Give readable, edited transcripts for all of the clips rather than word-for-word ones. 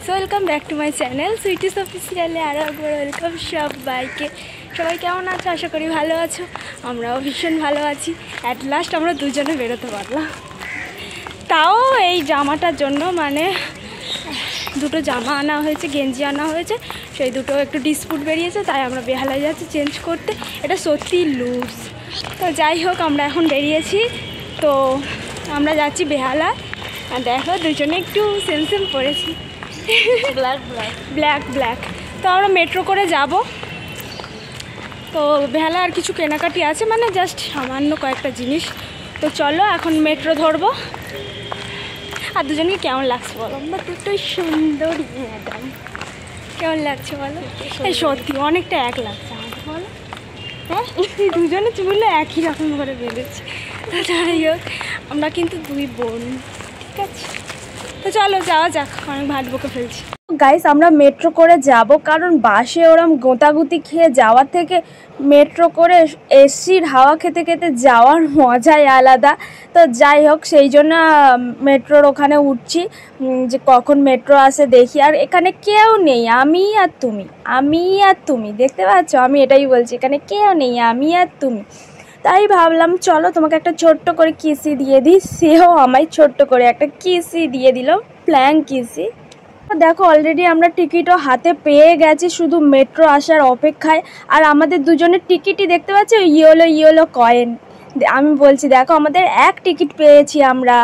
Guys, welcome back to my channel sweeties অফিসিয়ালে। আরও একবার ওয়েলকাম সবাইকে। সবাই কেমন আছো? আশা করি ভালো আছো। আমরাও ভীষণ ভালো আছি। অ্যাট লাস্ট আমরা দুজনে বেরোতে পারলাম, তাও এই জামাটার জন্য। মানে দুটো জামা আনা হয়েছে, গেঞ্জি আনা হয়েছে, সেই দুটো একটু ডিসপুট বেরিয়েছে, তাই আমরা বেহালায় যাচ্ছি চেঞ্জ করতে। এটা সত্যি লুজ। তো যাই হোক, আমরা এখন বেরিয়েছি, তো আমরা যাচ্ছি বেহালা। আর দেখো দুজনে একটু সেম সেম পরেছি, ব্ল্যাক ব্ল্যাক। তো আমরা মেট্রো করে যাব। তো বেহালা আর কিছু কেনাকাটি আছে, মানে জাস্ট সামান্য কয়েকটা জিনিস। তো চলো এখন মেট্রো ধরবো। আর দুজনকে কেমন লাগছে বলো? আমরা দুটোই সুন্দরী ম্যাডাম। কেমন লাগছে বলো? এই সত্যি অনেকটা এক লাগছে আমাকে, বলো। হ্যাঁ, দুজনে চুলে একই রকম করে বেঁধেছে। তো যাই হোক, আমরা কিন্তু দুই বোন, ঠিক আছে? তো চলো যাওয়া যাক, অনেক ভাত বকে ফেলছি। গাইস, আমরা মেট্রো করে যাব, কারণ বাসে ওরম গোঁতাগুতি খেয়ে যাওয়ার থেকে মেট্রো করে এসির হাওয়া খেতে খেতে যাওয়ার মজাই আলাদা। তো যাই হোক, সেই জন্য মেট্রোর ওখানে উঠছি, যে কখন মেট্রো আসে দেখি। আর এখানে কেউ নেই, আমি আর তুমি দেখতে পাচ্ছ? আমি এটাই বলছি, এখানে কেউ নেই, আমি আর তুমি। তাই ভাবলাম চলো তোমাকে একটা ছোট্ট করে কিসি দিয়ে দিই। সেও আমায় ছোট্ট করে একটা কিসি দিয়ে দিল, প্ল্যাং কিসি। দেখো অলরেডি আমরা টিকিটও হাতে পেয়ে গেছি, শুধু মেট্রো আসার অপেক্ষায়। আর আমাদের দুজনের টিকিটই দেখতে পাচ্ছি ইয়েলো কয়েন। আমি বলছি দেখো, আমাদের এক টিকিট পেয়েছি আমরা।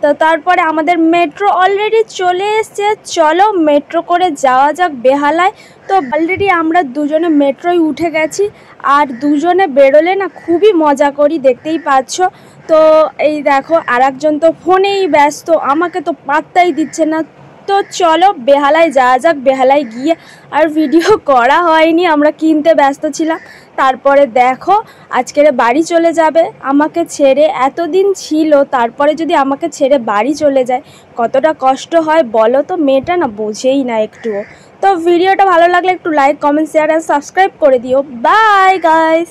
তো তারপরে আমাদের মেট্রো অলরেডি চলে এসছে। চলো মেট্রো করে যাওয়া যাক বেহালায়। তো অলরেডি আমরা দুজনে মেট্রোয় উঠে গেছি, আর দুজনে বেরোলে না খুবই মজা করি, দেখতেই পাচ্ছ। তো এই দেখো, আর একজন তো ফোনেই ব্যস্ত, আমাকে তো পাত্তাই দিচ্ছে না। তো চলো বেহালায় যাওয়া যাক। বেহালায় গিয়ে আর ভিডিও করা হয়নি, আমরা কিনতে ব্যস্ত ছিলাম। তারপরে দেখো, আজকের বাড়ি চলে যাবে আমাকে ছেড়ে। এতদিন ছিল, তারপরে যদি আমাকে ছেড়ে বাড়ি চলে যায় কতটা কষ্ট হয় বলো তো। মেয়েটা না বোঝেই না একটুও। তো ভিডিওটা ভালো লাগলে একটু লাইক, কমেন্ট, শেয়ার আর সাবস্ক্রাইব করে দিও। Bye guys.